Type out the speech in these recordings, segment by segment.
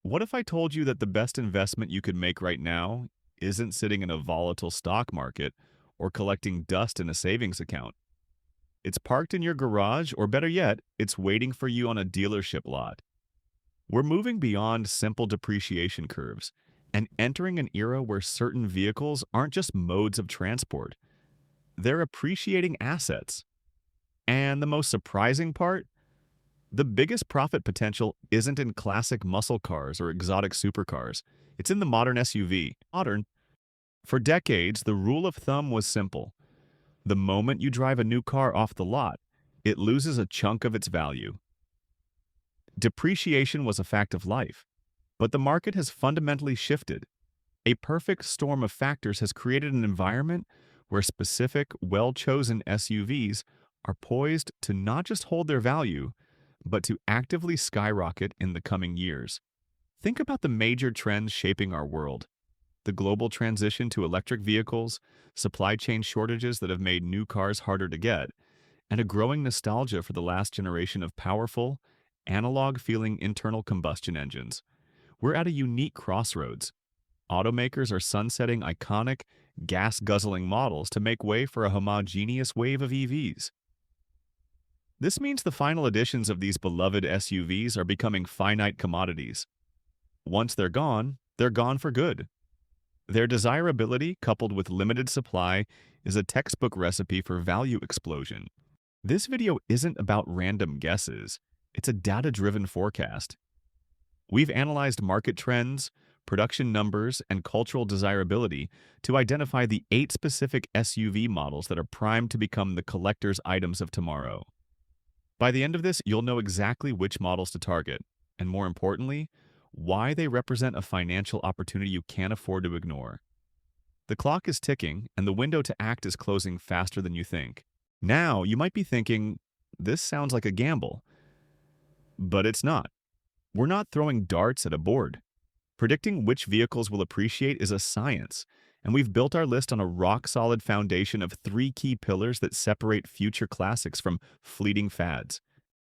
What if I told you that the best investment you could make right now isn't sitting in a volatile stock market or collecting dust in a savings account? It's parked in your garage, or better yet, it's waiting for you on a dealership lot. We're moving beyond simple depreciation curves and entering an era where certain vehicles aren't just modes of transport, they're appreciating assets. And the most surprising part? The biggest profit potential isn't in classic muscle cars or exotic supercars. It's in the modern SUV. For decades, the rule of thumb was simple. The moment you drive a new car off the lot, it loses a chunk of its value. Depreciation was a fact of life, but the market has fundamentally shifted. A perfect storm of factors has created an environment where specific, well-chosen SUVs are poised to not just hold their value, but to actively skyrocket in the coming years. Think about the major trends shaping our world. The global transition to electric vehicles, supply chain shortages that have made new cars harder to get, and a growing nostalgia for the last generation of powerful, analog-feeling internal combustion engines. We're at a unique crossroads. Automakers are sunsetting iconic, gas-guzzling models to make way for a homogeneous wave of EVs. This means the final editions of these beloved SUVs are becoming finite commodities. Once they're gone for good. Their desirability, coupled with limited supply, is a textbook recipe for value explosion. This video isn't about random guesses, it's a data-driven forecast. We've analyzed market trends, production numbers, and cultural desirability to identify the 8 specific SUV models that are primed to become the collector's items of tomorrow. By the end of this, you'll know exactly which models to target, and more importantly, why they represent a financial opportunity you can't afford to ignore. The clock is ticking, and the window to act is closing faster than you think. Now, you might be thinking, this sounds like a gamble. But it's not. We're not throwing darts at a board. Predicting which vehicles will appreciate is a science, and we've built our list on a rock-solid foundation of 3 key pillars that separate future classics from fleeting fads.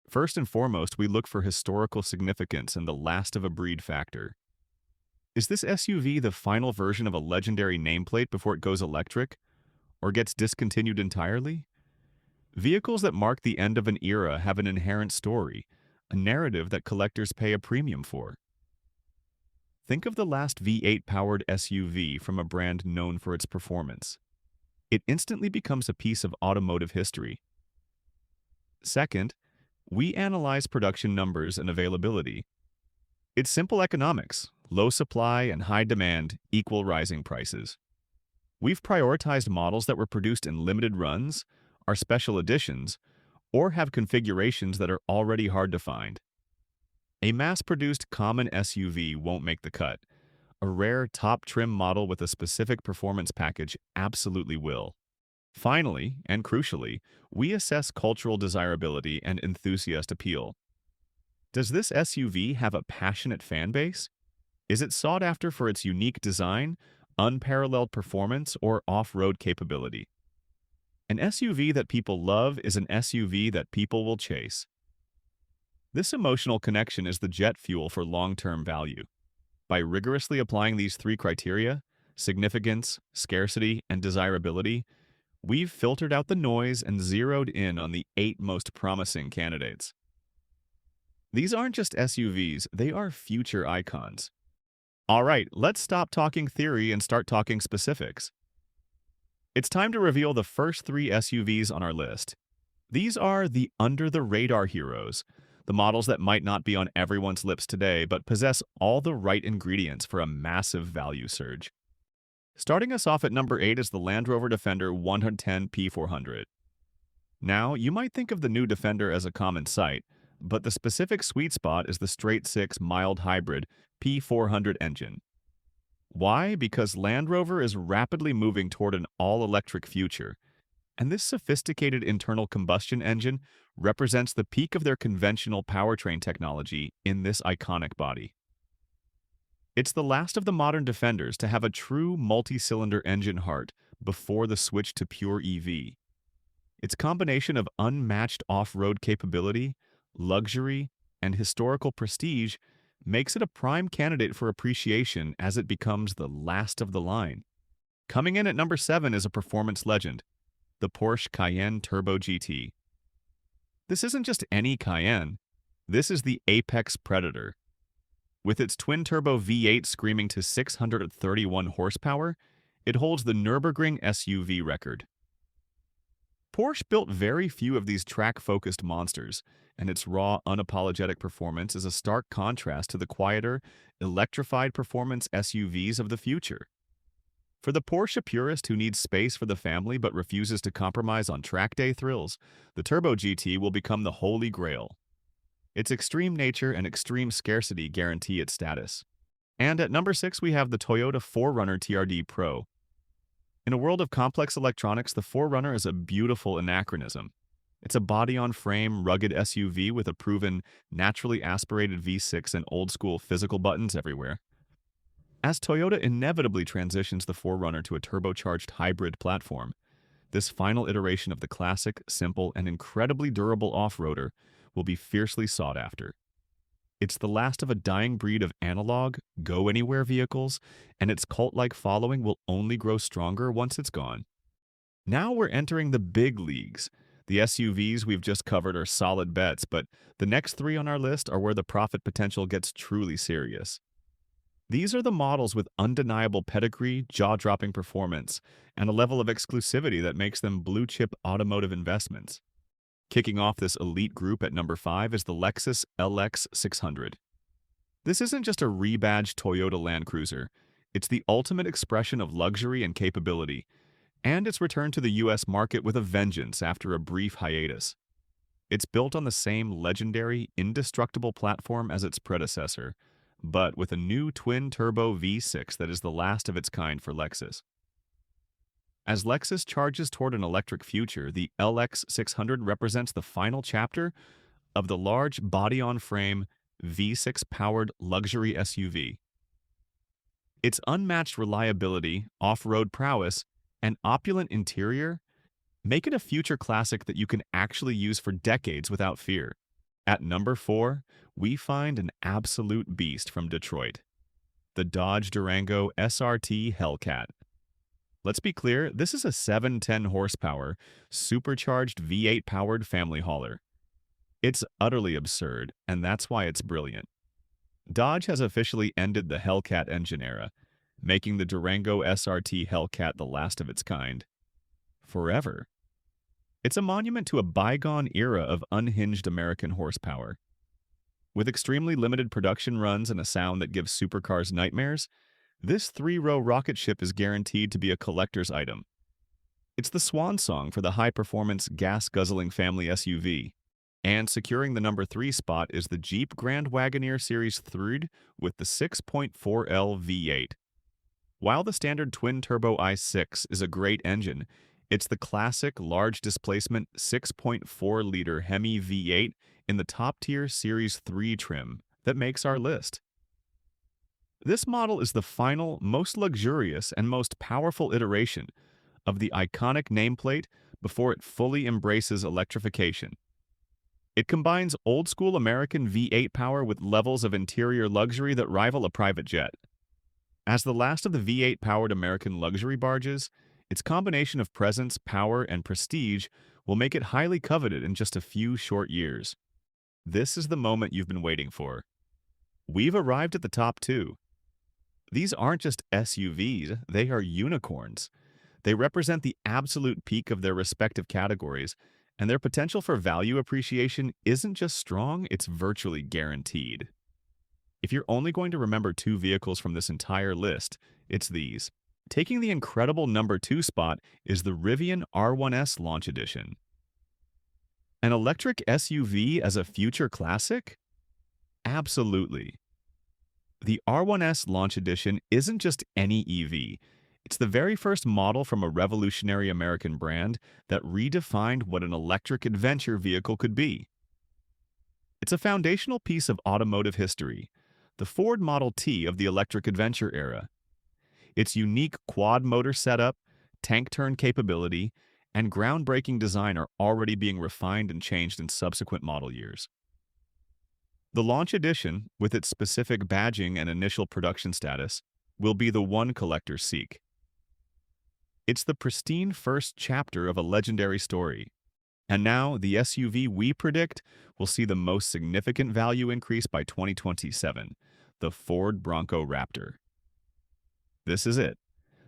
First and foremost, we look for historical significance and the last-of-a-breed factor. Is this SUV the final version of a legendary nameplate before it goes electric, or gets discontinued entirely? Vehicles that mark the end of an era have an inherent story, a narrative that collectors pay a premium for. Think of the last V8-powered SUV from a brand known for its performance. It instantly becomes a piece of automotive history. Second, we analyze production numbers and availability. It's simple economics. Low supply and high demand equal rising prices. We've prioritized models that were produced in limited runs, are special editions, or have configurations that are already hard to find. A mass-produced common SUV won't make the cut. A rare top-trim model with a specific performance package absolutely will. Finally, and crucially, we assess cultural desirability and enthusiast appeal. Does this SUV have a passionate fan base? Is it sought after for its unique design, unparalleled performance, or off-road capability? An SUV that people love is an SUV that people will chase. This emotional connection is the jet fuel for long-term value. By rigorously applying these 3 criteria, significance, scarcity, and desirability, we've filtered out the noise and zeroed in on the 8 most promising candidates. These aren't just SUVs, they are future icons. All right, let's stop talking theory and start talking specifics. It's time to reveal the first 3 SUVs on our list. These are the under-the-radar heroes, the models that might not be on everyone's lips today but possess all the right ingredients for a massive value surge. Starting us off at number 8 is the Land Rover Defender 110 P400. Now, you might think of the new Defender as a common sight, but the specific sweet spot is the straight-six mild hybrid P400 engine. Why? Because Land Rover is rapidly moving toward an all-electric future, and this sophisticated internal combustion engine represents the peak of their conventional powertrain technology in this iconic body. It's the last of the modern Defenders to have a true multi-cylinder engine heart before the switch to pure EV. Its combination of unmatched off-road capability, luxury, and historical prestige makes it a prime candidate for appreciation as it becomes the last of the line. Coming in at number 7 is a performance legend, the Porsche Cayenne Turbo GT. This isn't just any Cayenne, this is the apex predator. With its twin-turbo V8 screaming to 631 horsepower, it holds the Nürburgring SUV record. Porsche built very few of these track-focused monsters, and its raw, unapologetic performance is a stark contrast to the quieter, electrified performance SUVs of the future. For the Porsche purist who needs space for the family but refuses to compromise on track day thrills, the Turbo GT will become the holy grail. Its extreme nature and extreme scarcity guarantee its status. And at number 6 we have the Toyota 4Runner TRD Pro. In a world of complex electronics, the 4Runner is a beautiful anachronism. It's a body-on-frame, rugged SUV with a proven, naturally aspirated V6 and old-school physical buttons everywhere. As Toyota inevitably transitions the 4Runner to a turbocharged hybrid platform, this final iteration of the classic, simple, and incredibly durable off-roader will be fiercely sought after. It's the last of a dying breed of analog, go-anywhere vehicles, and its cult-like following will only grow stronger once it's gone. Now we're entering the big leagues. The SUVs we've just covered are solid bets, but the next 3 on our list are where the profit potential gets truly serious. These are the models with undeniable pedigree, jaw-dropping performance, and a level of exclusivity that makes them blue-chip automotive investments. Kicking off this elite group at number 5 is the Lexus LX 600. This isn't just a rebadged Toyota Land Cruiser. It's the ultimate expression of luxury and capability, and it's returned to the US market with a vengeance after a brief hiatus. It's built on the same legendary, indestructible platform as its predecessor, but with a new twin-turbo V6 that is the last of its kind for Lexus. As Lexus charges toward an electric future, the LX 600 represents the final chapter of the large body-on-frame V6-powered luxury SUV. Its unmatched reliability, off-road prowess, and opulent interior make it a future classic that you can actually use for decades without fear. At number 4, we find an absolute beast from Detroit, the Dodge Durango SRT Hellcat. Let's be clear, this is a 710 horsepower, supercharged V8-powered family hauler. It's utterly absurd, and that's why it's brilliant. Dodge has officially ended the Hellcat engine era, making the Durango SRT Hellcat the last of its kind. Forever. It's a monument to a bygone era of unhinged American horsepower. With extremely limited production runs and a sound that gives supercars nightmares, this 3-row rocket ship is guaranteed to be a collector's item. It's the swan song for the high-performance, gas-guzzling family SUV. And securing the number 3 spot is the Jeep Grand Wagoneer Series 3 with the 6.4L V8. While the standard twin-turbo i6 is a great engine, it's the classic large-displacement 6.4-liter Hemi V8 in the top-tier Series 3 trim that makes our list. This model is the final, most luxurious, and most powerful iteration of the iconic nameplate before it fully embraces electrification. It combines old-school American V8 power with levels of interior luxury that rival a private jet. As the last of the V8-powered American luxury barges, its combination of presence, power, and prestige will make it highly coveted in just a few short years. This is the moment you've been waiting for. We've arrived at the top 2. These aren't just SUVs, they are unicorns. They represent the absolute peak of their respective categories, and their potential for value appreciation isn't just strong, it's virtually guaranteed. If you're only going to remember 2 vehicles from this entire list, it's these. Taking the incredible number 2 spot is the Rivian R1S Launch Edition. An electric SUV as a future classic? Absolutely. The R1S Launch Edition isn't just any EV. It's the very first model from a revolutionary American brand that redefined what an electric adventure vehicle could be. It's a foundational piece of automotive history, the Ford Model T of the electric adventure era. Its unique quad-motor setup, tank-turn capability, and groundbreaking design are already being refined and changed in subsequent model years. The launch edition, with its specific badging and initial production status, will be the one collectors seek. It's the pristine first chapter of a legendary story. And now, the SUV we predict will see the most significant value increase by 2027, the Ford Bronco Raptor. This is it,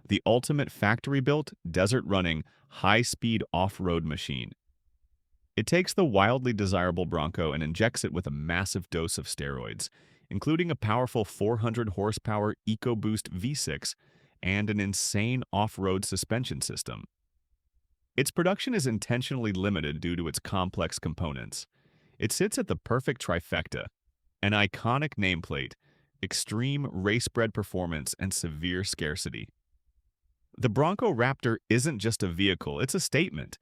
the ultimate factory-built, desert-running, high-speed off-road machine. It takes the wildly desirable Bronco and injects it with a massive dose of steroids, including a powerful 400-horsepower EcoBoost V6 and an insane off-road suspension system. Its production is intentionally limited due to its complex components. It sits at the perfect trifecta: an iconic nameplate, extreme race-bred performance, and severe scarcity. The Bronco Raptor isn't just a vehicle, it's a statement.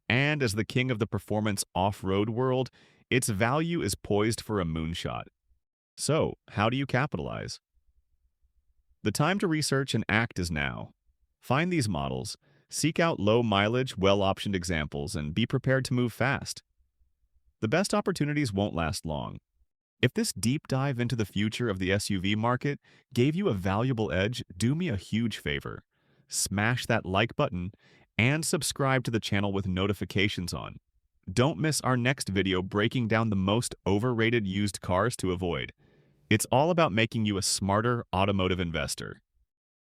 And as the king of the performance off-road world, its value is poised for a moonshot. So, how do you capitalize? The time to research and act is now. Find these models, seek out low-mileage, well-optioned examples, and be prepared to move fast. The best opportunities won't last long. If this deep dive into the future of the SUV market gave you a valuable edge, do me a huge favor. Smash that like button and subscribe to the channel with notifications on. Don't miss our next video breaking down the most overrated used cars to avoid. It's all about making you a smarter automotive investor.